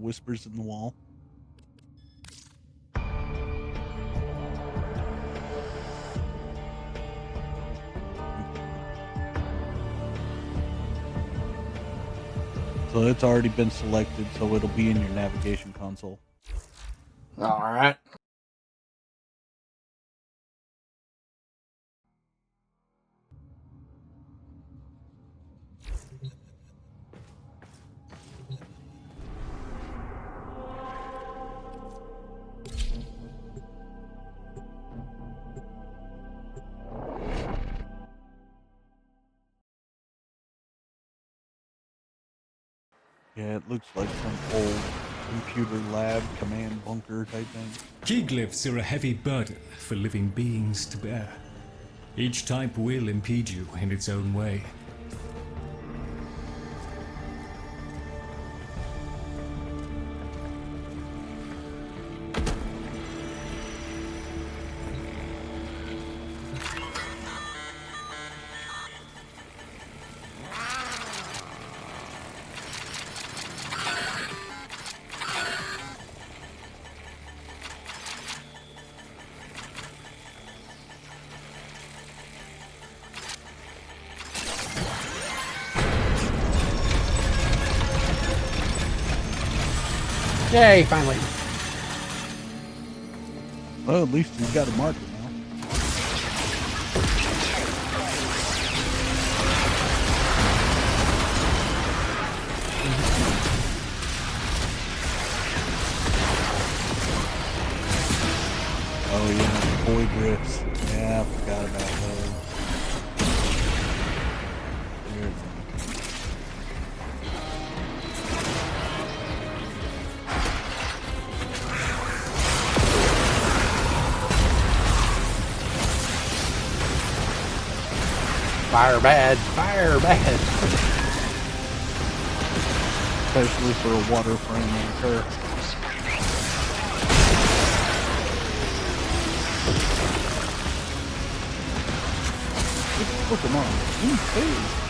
whispers in the wall. So it's already been selected, so it'll be in your navigation console. All right. Yeah, it looks like some old computer lab command bunker type thing. Key glyphs are a heavy burden for living beings to bear. Each type will impede you in its own way. Yay, finally. Well, at least he's got a marker now. Oh yeah, boy drifts. Yeah, I forgot about those. There's them. Fire bad. Fire bad. Especially for a Warframe like her. Look him on.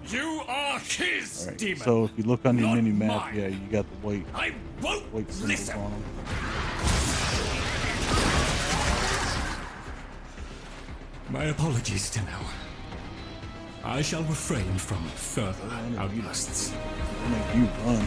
You are his Right, demon. so if you look on your not mini map, mine. yeah, you got the white I won't symbols listen. on them. My apologies, Tenno. I shall refrain from further outbursts. Make you run.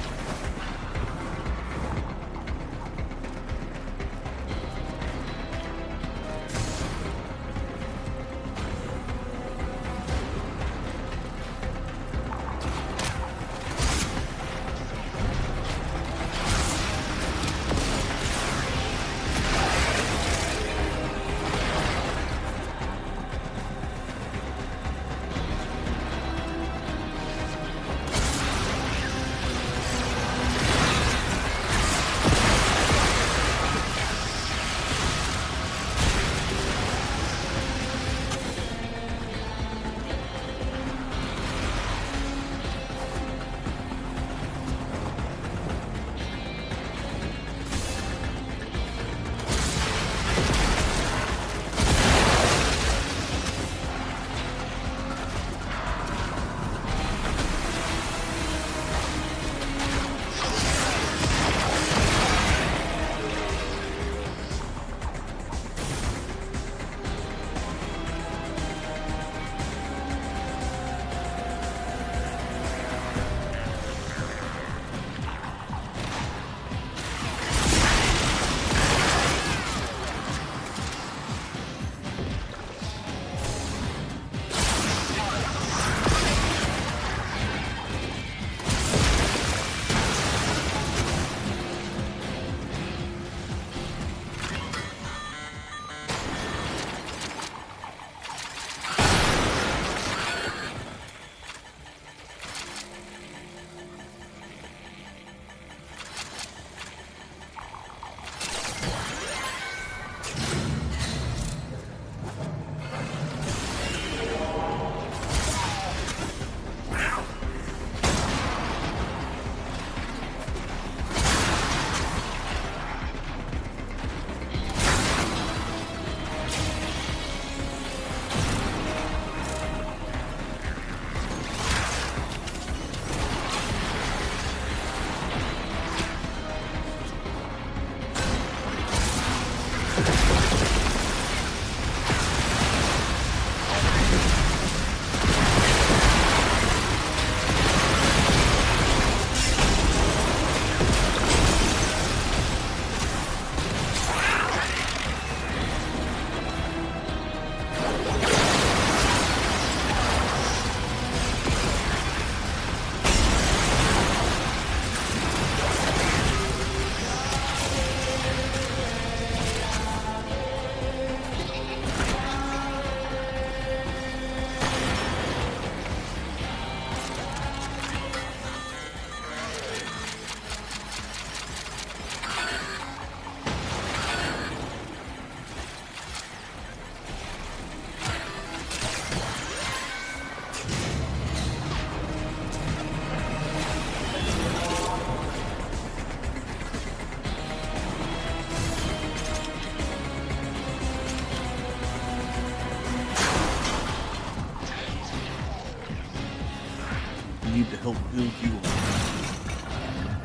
need to help build you up.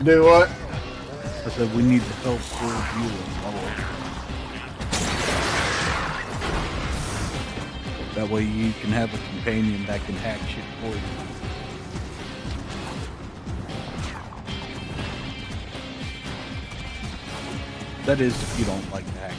Do what? I said we need to help build you up. That way you can have a companion that can hack shit for you. That is, if you don't like to hack.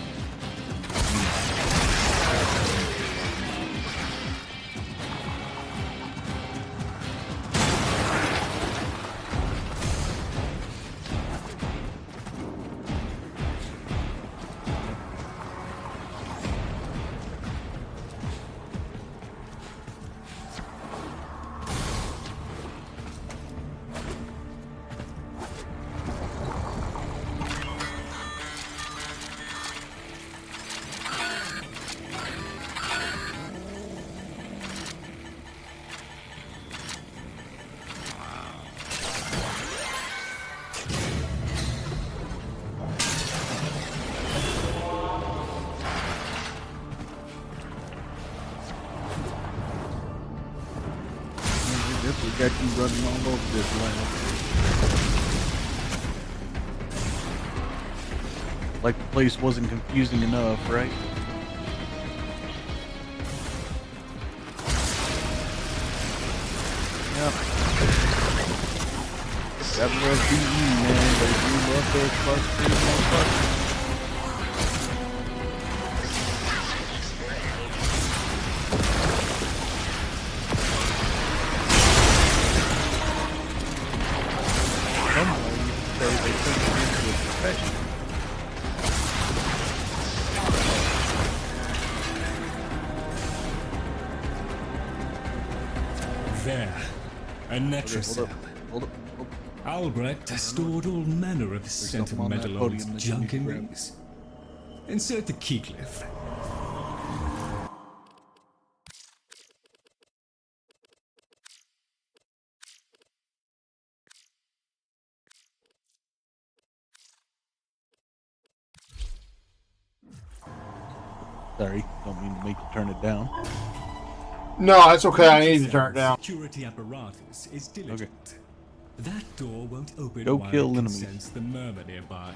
We got you running all over this land. Like the place wasn't confusing enough, right? Yep. Gotta love BE, man. They do love those frustrating motherfuckers. There, a Netracell. Hold up. Albrecht has stored all manner of something on that sentimental podium old that you need junk to in grab. these. Insert the keycliff. Sorry, don't mean to make you turn it down. No, it's okay. I need to turn it down. Security apparatus is diligent. That door won't open Go while kill it can enemies. sense the murmur nearby.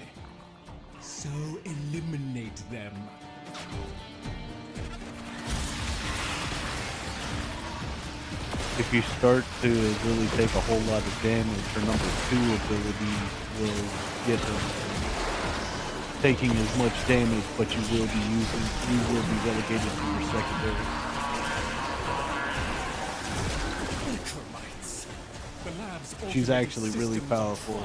So eliminate them. If you start to really take a whole lot of damage, her number 2 ability will get her taking as much damage, but you will be relegated to your secondary. She's actually really powerful.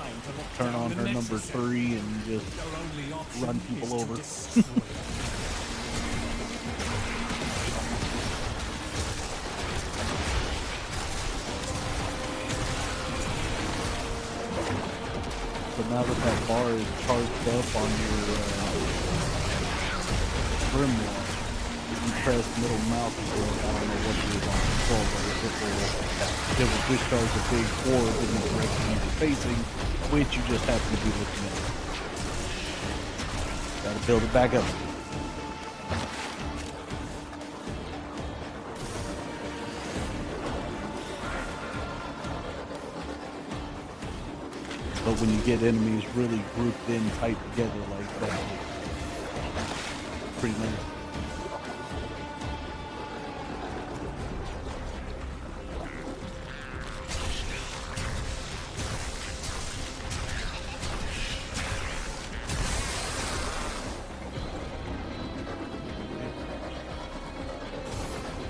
Turn on her number 3 and just run people over. So now that that bar is charged up on your grimoire, you can press middle mouse control. I don't know what it is on control, but it will discharge a big orb in the direction you're facing, which you just happen to be looking at. Gotta build it back up. But when you get enemies really grouped in tight together like that, it's pretty nice.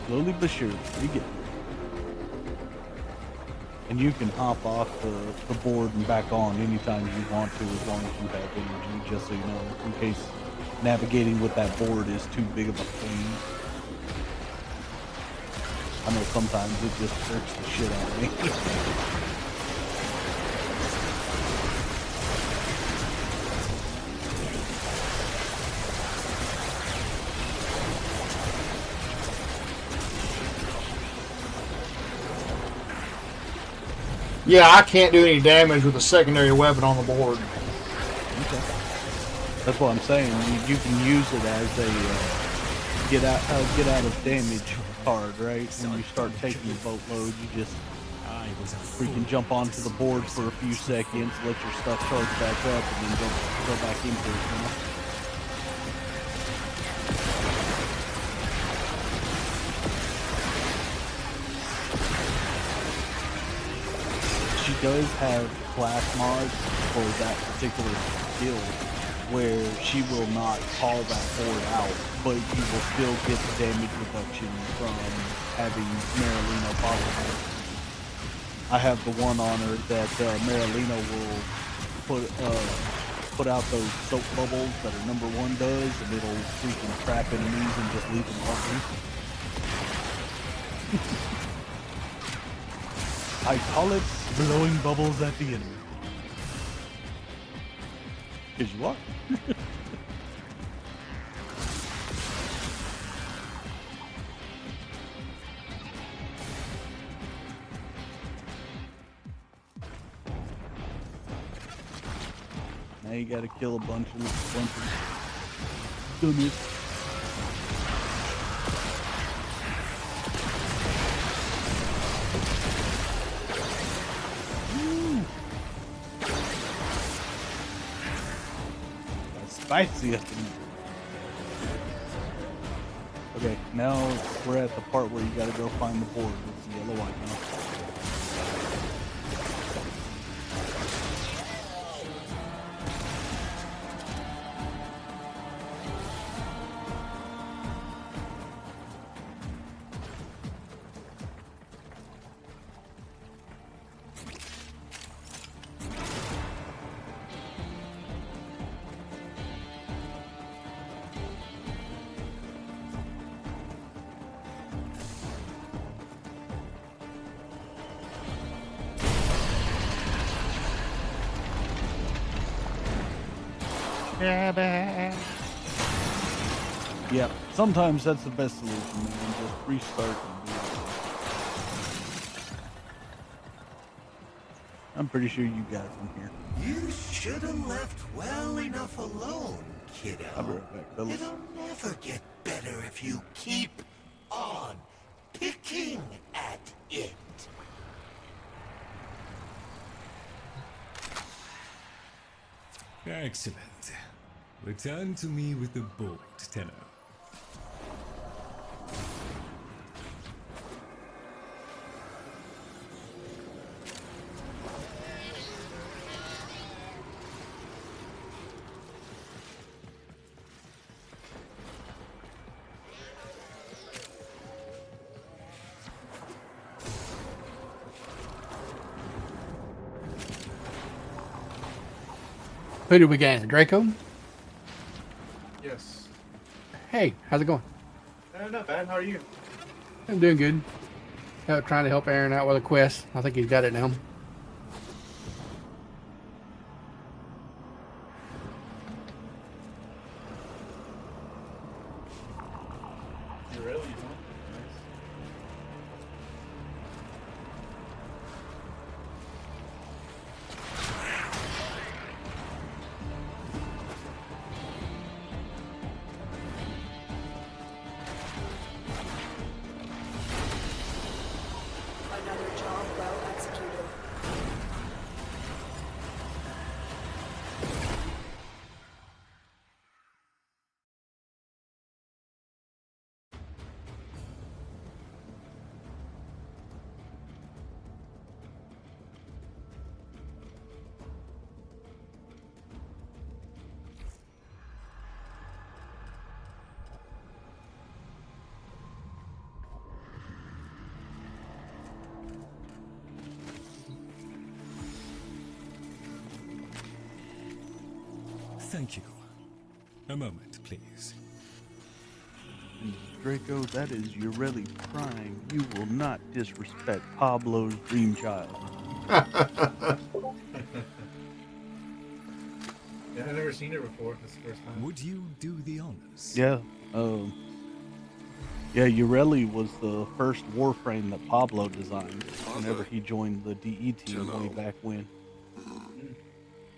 Slowly but surely, you get it. And you can hop off the board and back on anytime you want to, as long as you have energy, just so you know, in case navigating with that board is too big of a pain. I know sometimes it just irks the shit out of me. Yeah, I can't do any damage with a secondary weapon on the board. Okay. That's what I'm saying. You can use it as a get out of damage card, right? When you start taking the boatload, you just I was a Freaking fool jump onto to the see board myself for a few as too seconds, far. let your stuff charge back up, and then go back into it, you know? She does have class mods for that particular skill where she will not call that board out, but you will still get the damage reduction from having Marilino follow her. I have the one on her that Marilino will put out those soap bubbles that her number one does, and it'll freaking trap enemies and just leave them open. I call it blowing bubbles at the enemy. Because you are. Now you gotta kill a bunch of dummies. Spicy up in there. Okay, now we're at the part where you gotta go find the board with the yellow icon. Yeah, sometimes that's the best solution, man. Just restart and do it. I'm pretty sure you got it from here. You should have left well enough alone, kiddo. I'll be right back, fellas. It'll never get better if you keep on picking at it. Excellent. Return to me with the board, Tenno. Who do we got? Draco? Yes. Hey, how's it going? Not bad. How are you? I'm doing good. Trying to help Aaron out with a quest. I think he's got it now. You really? Another job well executed. Thank you. A moment, please. Draco, that is Ureli Prime. You will not disrespect Pablo's dream child. Yeah, I've never seen her before. This is the first time. Would you do the honors? Yeah, yeah, Ureli was the first Warframe that Pablo designed whenever he joined the DE team way back when.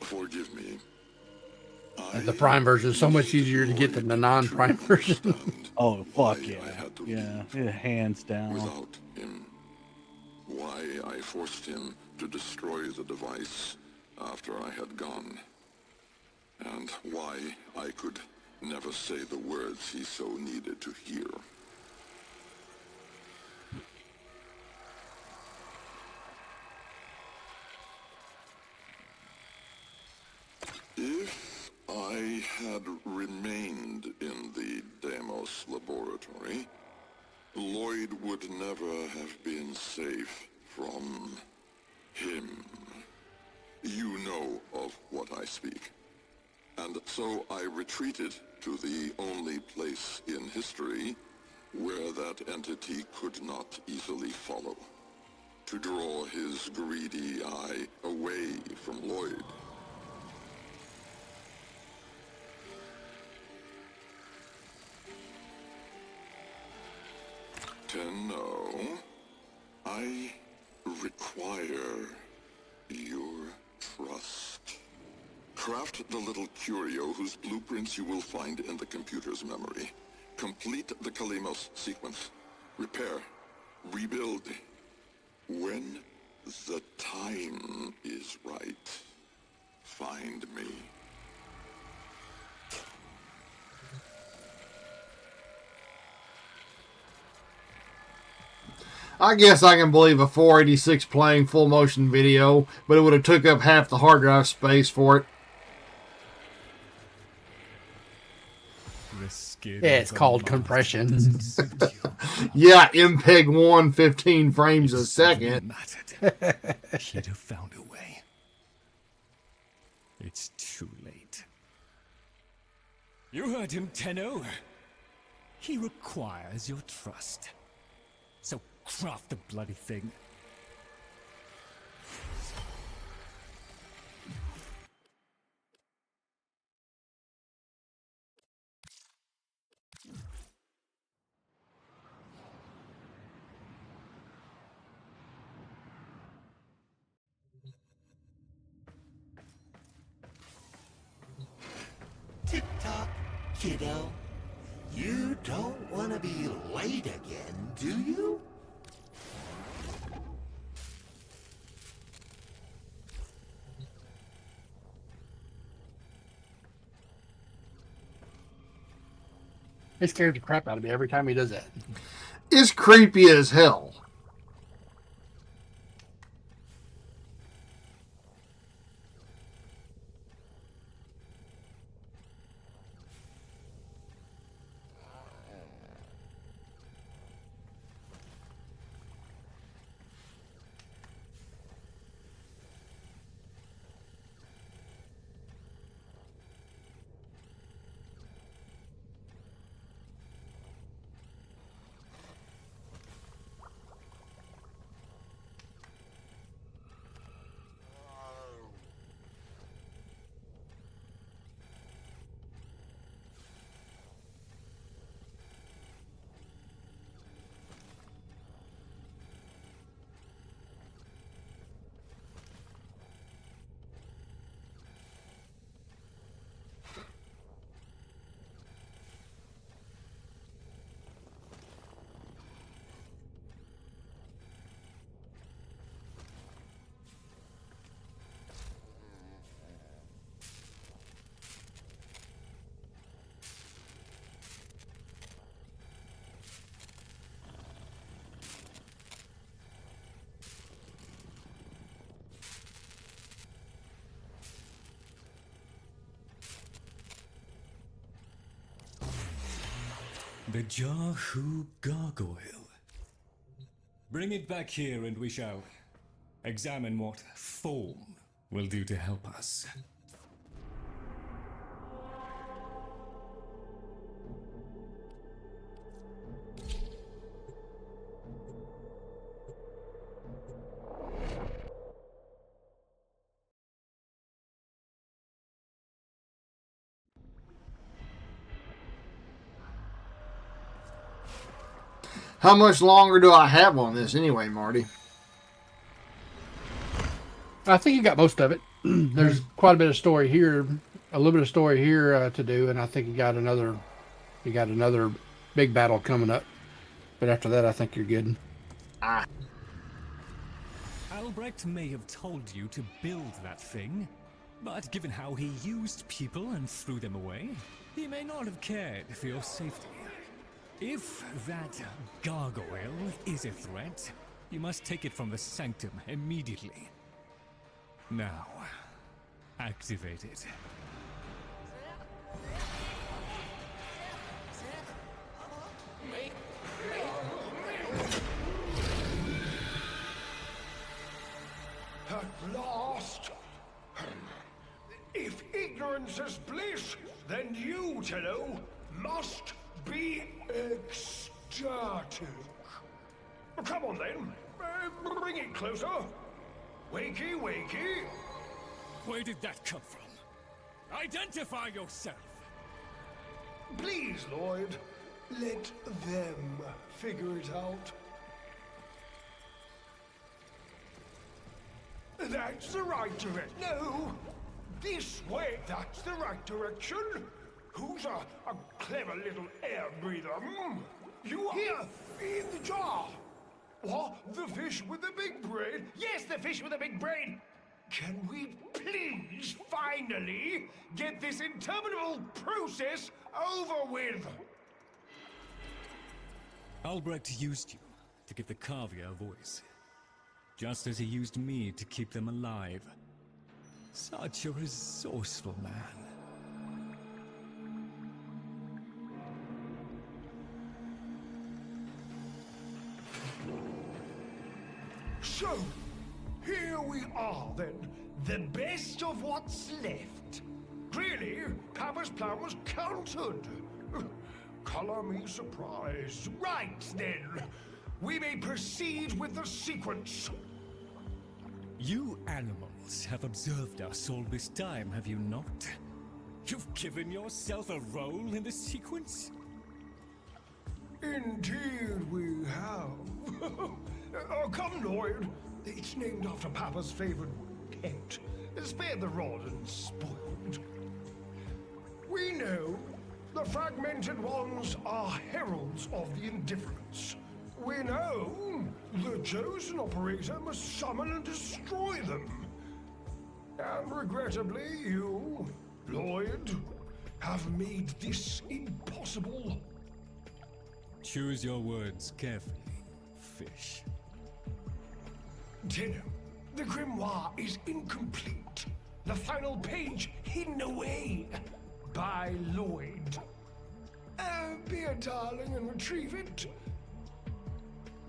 Forgive me. The Prime version is so much easier to get than the non-Prime version. Oh, fuck Why yeah. I had to Yeah, hands down. Without him, why I forced him to destroy the device after I had gone, and why I could never say the words he so needed to hear. If I had remained in the Deimos laboratory, Lloyd would never have been safe from him. You know of what I speak. And so I retreated to the only place in history where that entity could not easily follow, to draw his greedy eye away from Lloyd. Tenno, I require your trust. Craft the little curio whose blueprints you will find in the computer's memory. Complete the Kalimos sequence. Repair. Rebuild. When the time is right, find me. I guess I can believe a 486 playing full motion video, but it would have took up half the hard drive space for it. Yeah, it's called compression. Yeah, MPEG 1, 15 frames a second. He'd have found a way. It's too late. You heard him, Tenno. He requires your trust. So craft the bloody thing. Tick-tock, kiddo. You don't want to be late again, do you? It scares the crap out of me every time he does that. It's creepy as hell. The Jahu gargoyle. Bring it back here and we shall examine what form will do to help us. How much longer do I have on this anyway, Marty? I think you got most of it. There's quite a bit of story here, a little bit of story here to do, and I think you got another big battle coming up. But after that, I think you're good. Albrecht may have told you to build that thing, but given how he used people and threw them away, he may not have cared for your safety. If that gargoyle is a threat, you must take it from the sanctum immediately. Now, activate it. At last! If ignorance is bliss, then you, Tenno, must be ecstatic. Come on then, bring it closer. Wakey, wakey. Where did that come from? Identify yourself! Please, Lloyd, let them figure it out. That's the right direction. No, this way. That's the right direction. Who's a clever little air breather? You here, in the jar. What? The fish with the big brain? Yes, the fish with the big brain. Can we please finally get this interminable process over with? Albrecht used you to give the Cavia a voice, just as he used me to keep them alive. Such a resourceful man. So, here we are then, the best of what's left. Clearly, Papa's plan was countered. Color me surprised. Right then, we may proceed with the sequence. You animals have observed us all this time, have you not? You've given yourself a role in the sequence? Indeed we have. Oh, come, Lloyd. It's named after Papa's favorite pet. Spare the rod and spoiled. We know the fragmented ones are heralds of the indifference. We know the chosen operator must summon and destroy them. And regrettably, you, Lloyd, have made this impossible. Choose your words carefully, fish. Tenno, the grimoire is incomplete. The final page hidden away by Lloyd. Be a darling and retrieve it.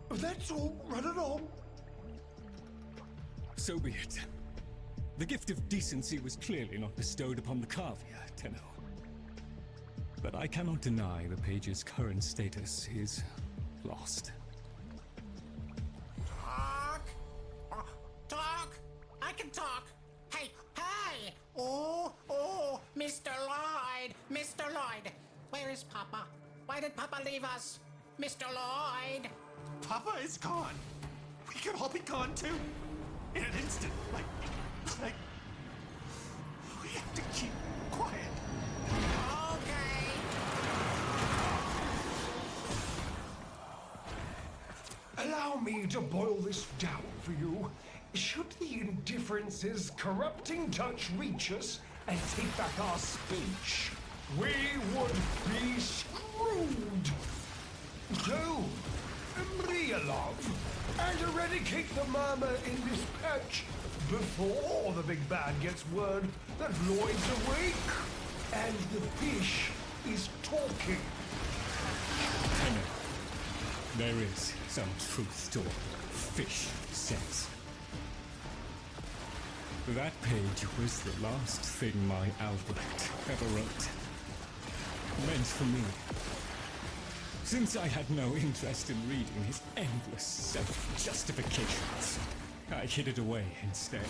That's all. Run along. So be it. The gift of decency was clearly not bestowed upon the Cavia, Tenno. But I cannot deny the page's current status is lost. Talk! I can talk! Hey, hey! Oh, Mr. Lloyd! Mr. Lloyd! Where is Papa? Why did Papa leave us? Mr. Lloyd! Papa is gone. We could all be gone too. In an instant. Like, we have to keep quiet. Okay. Allow me to boil this down for you. Should the indifference's corrupting touch reach us and take back our speech, we would be screwed. So, real love, and eradicate the murmur in this patch before the big bad gets word that Lloyd's awake and the fish is talking. Tenno, there is some truth to what fish says. That page was the last thing my Albrecht ever wrote. Meant for me. Since I had no interest in reading his endless self-justifications, I hid it away instead.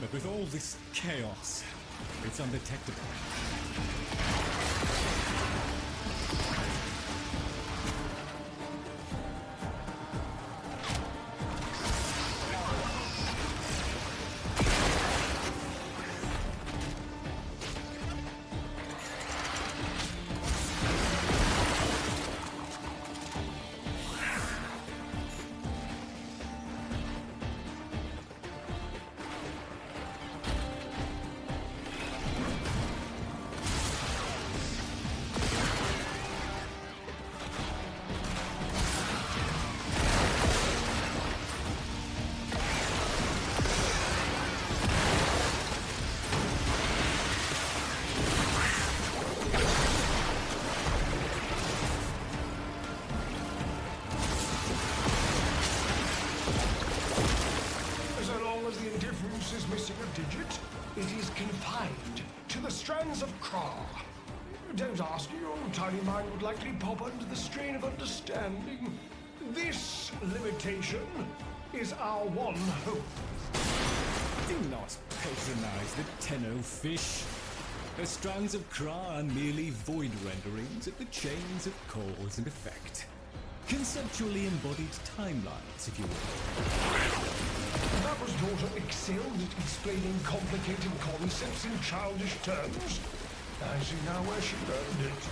But with all this chaos, it's undetectable. missing a digit, it is confined to the strands of Kra. Don't ask, your tiny mind would likely pop under the strain of understanding. This limitation is our one hope. Do not patronize the Tenno fish. The strands of Kra are merely void renderings of the chains of cause and effect. Conceptually embodied timelines, if you will. Papa's daughter excelled at explaining complicated concepts in childish terms. I see now where she learned it.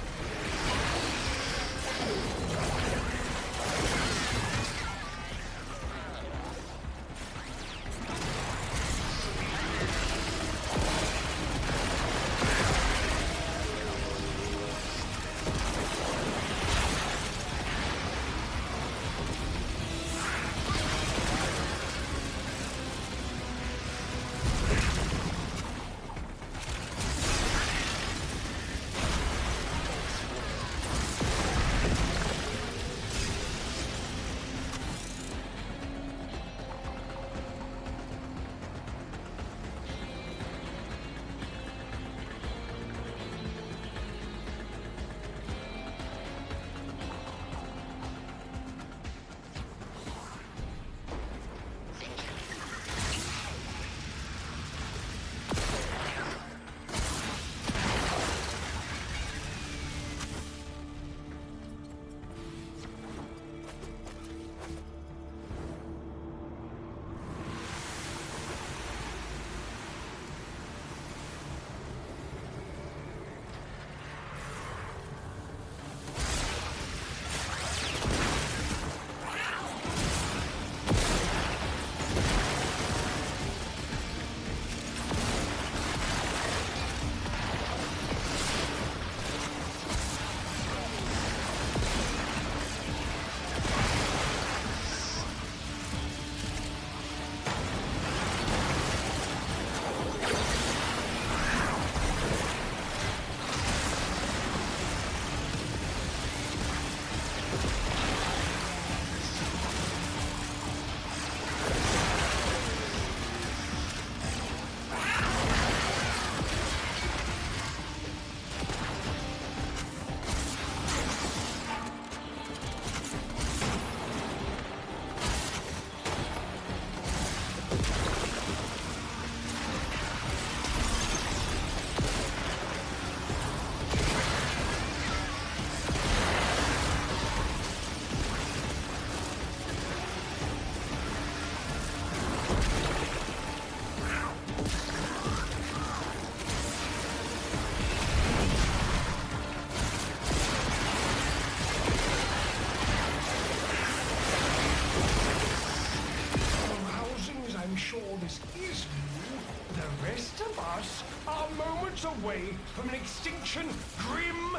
Away from an extinction grim,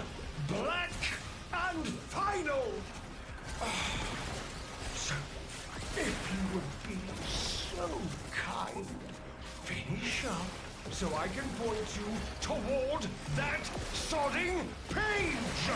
black, and final. So, if you would be so kind, finish up so I can point you toward that sodding page.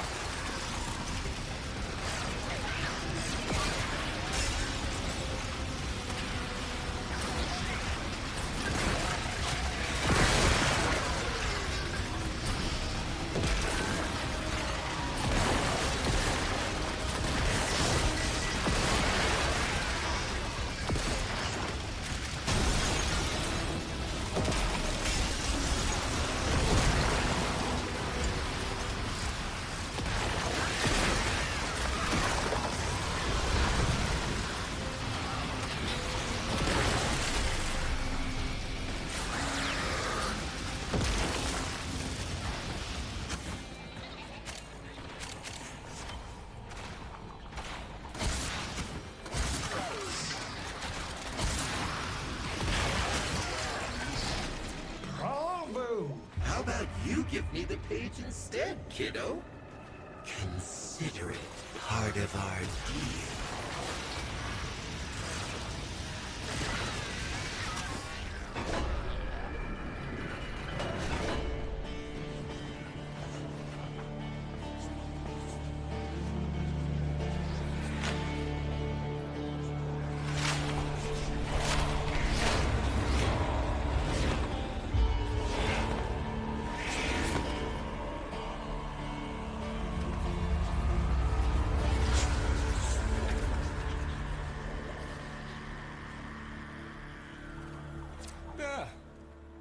How about you give me the page instead, kiddo? Consider it part of our deal.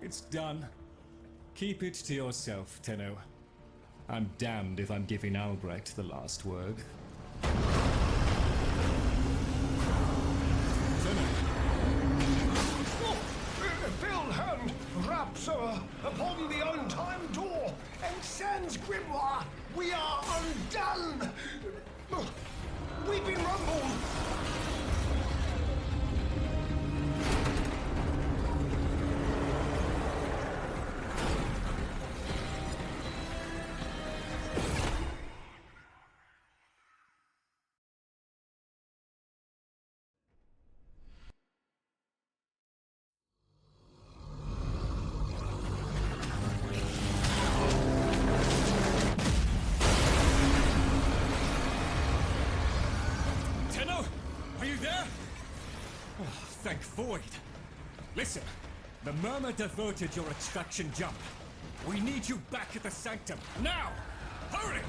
It's done. Keep it to yourself, Tenno. I'm damned if I'm giving Albrecht the last word. Filled hand raps upon the untimed door, and sans grimoire, we are undone. We've been rumbled. Tenno, are you there? Oh, thank Void. Listen, the Murmur diverted your extraction jump. We need you back at the Sanctum, now! Hurry!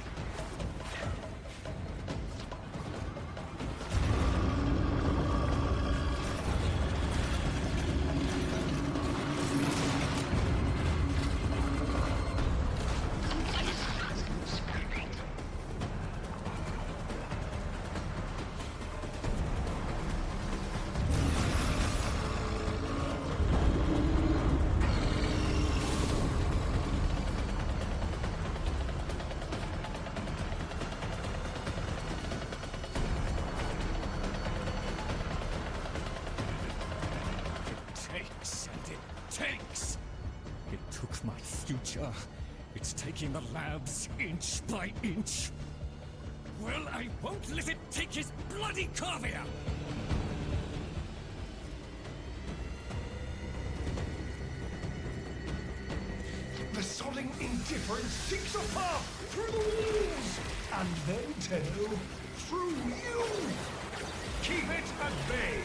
Takes. It took my future. It's taking the labs inch by inch. Well, I won't let it take his bloody corvia! The sodding indifference seeks a path through the walls, and then, Tenno, through you. Keep it at bay.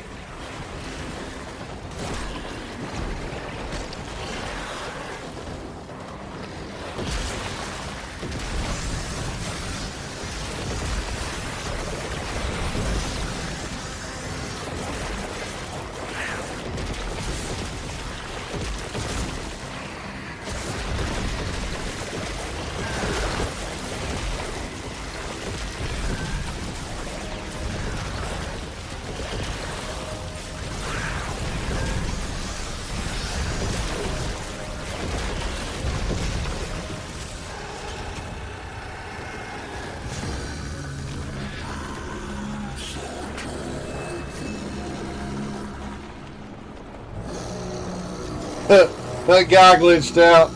That guy glitched out.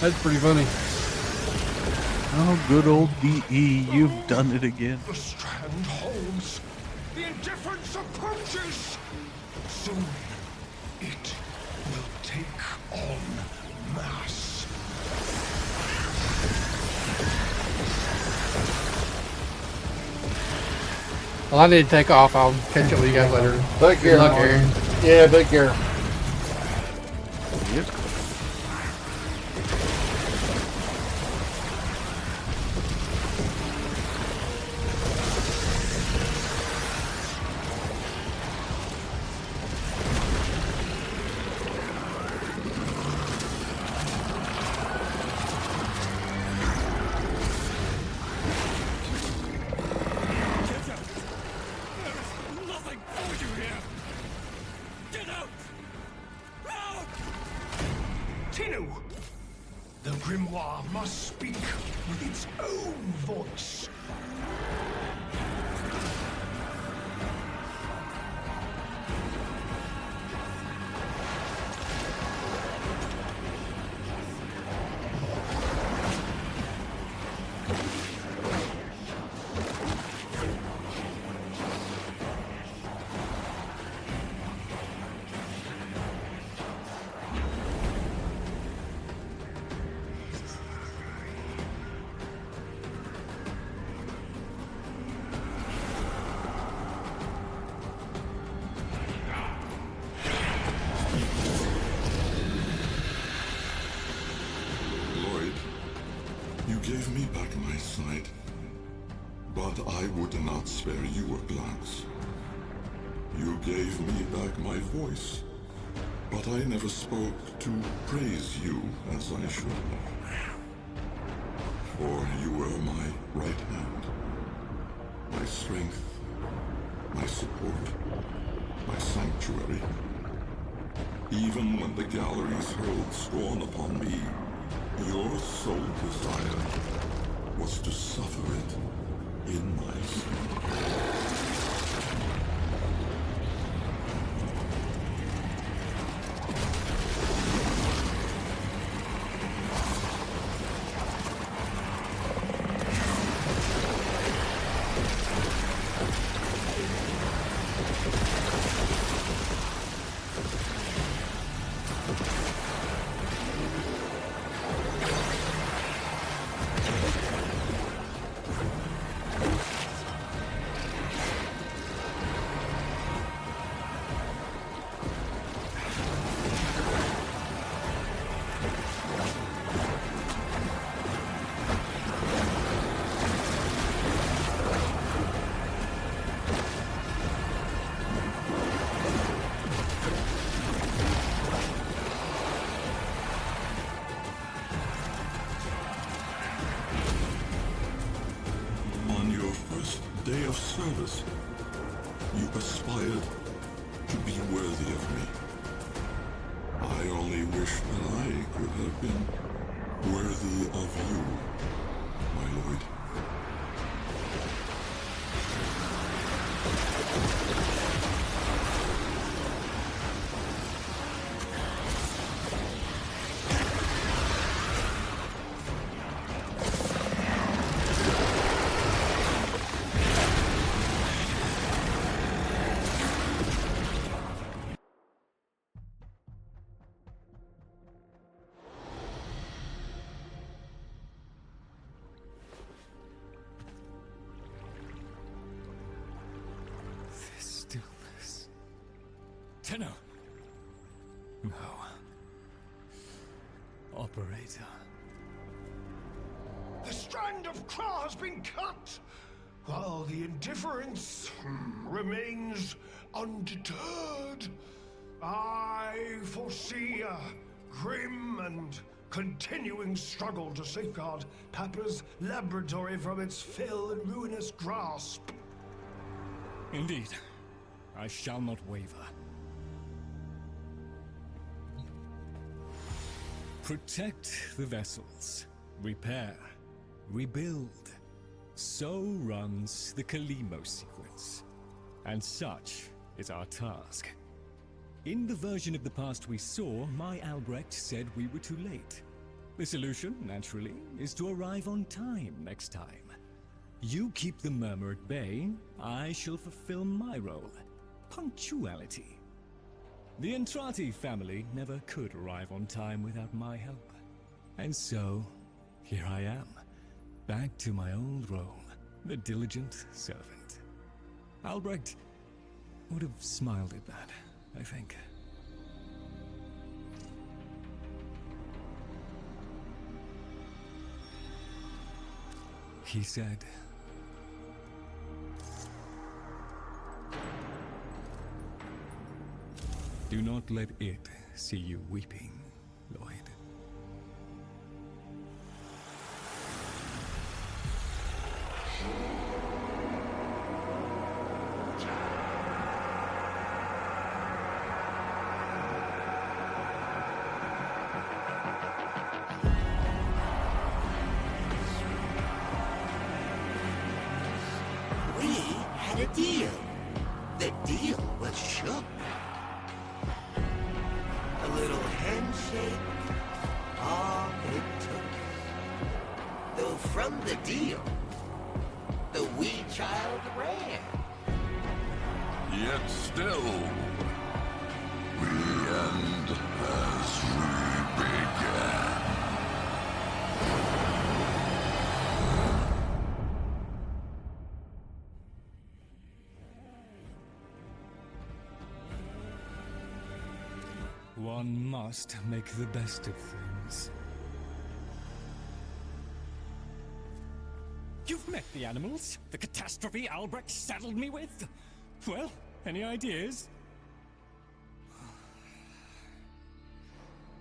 That's pretty funny. Oh, good old DE, you've done it again. The strand holds. The indifference approaches. Soon, it will take on mass. Well, I need to take off. I'll catch up with you guys later. Take care. Good luck, Aaron. Yeah, take care. Yes. Nothing for you here! Get out! Out! Tenno! The grimoire must speak with its own voice. You gave me back my sight, but I would not spare you a glance. You gave me back my voice, but I never spoke to praise you as I should have. For you were my right hand, my strength, my support, my sanctuary. Even when the galleries hurled scorn upon me, your sole desire was to suffer it in my sleep. Day of service, you aspired to be worthy of me. I only wish that I could have been worthy of you, my lord. Stillness. Tenno. No. Operator. The strand of claw has been cut, while the indifference remains undeterred. I foresee a grim and continuing struggle to safeguard Papa's laboratory from its fell and ruinous grasp. Indeed. I shall not waver. Protect the vessels. Repair. Rebuild. So runs the Kalimo sequence. And such is our task. In the version of the past we saw, my Albrecht said we were too late. The solution, naturally, is to arrive on time next time. You keep the murmur at bay, I shall fulfill my role. Punctuality. The Entrati family never could arrive on time without my help. And so, here I am, back to my old role, the diligent servant. Albrecht would have smiled at that, I think. He said, "Do not let it see you weeping, Lloyd." We had a deal. The deal was shook. A little handshake, all it took. Though from the deal, the wee child ran. Yet still, we end as we began. One must make the best of things. You've met the animals, the catastrophe Albrecht saddled me with? Well, Any ideas?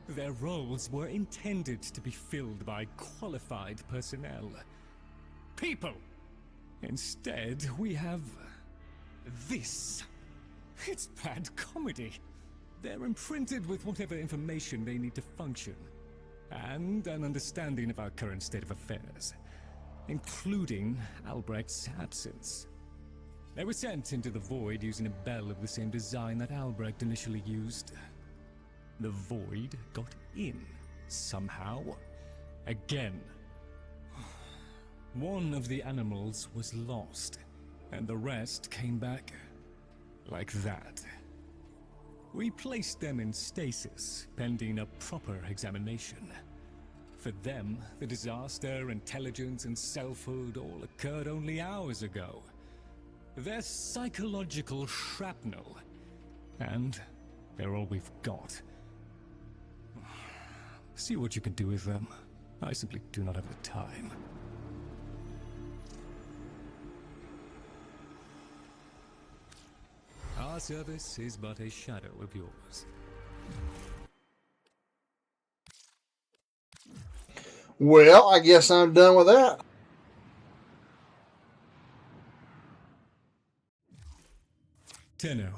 Their roles were intended to be filled by qualified personnel. People! Instead, we have this. It's bad comedy. They're imprinted with whatever information they need to function, and an understanding of our current state of affairs, including Albrecht's absence. They were sent into the void using a bell of the same design that Albrecht initially used. The void got in, somehow. Again. One of the animals was lost, and the rest came back like that. We placed them in stasis, pending a proper examination. For them, the disaster, intelligence, and selfhood all occurred only hours ago. They're psychological shrapnel, and they're all we've got. See what you can do with them. I simply do not have the time. Our service is but a shadow of yours. Well, I guess I'm done with that. Tenno,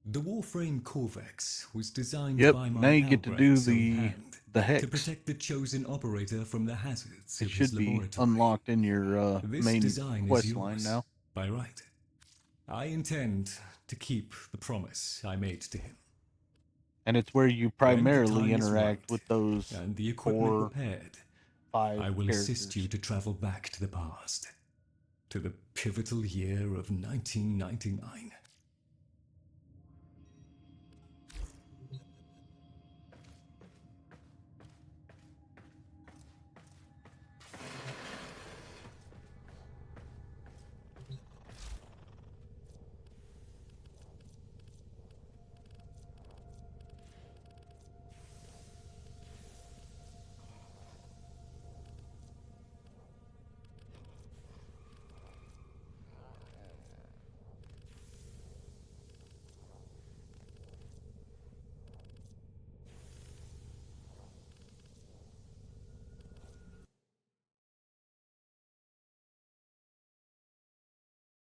the Warframe Corvex was designed Yep, by now my you get to do Albrecht's own hand the hex. to protect the chosen operator from the hazards It of his should be laboratory. unlocked in your This main design is quest line yours, now. by right. I intend to keep the promise I made to him. And it's where you When the primarily time is interact right with those and the equipment 4, repaired, 5 I will characters. assist you to travel back to the past, to the pivotal year of 1999.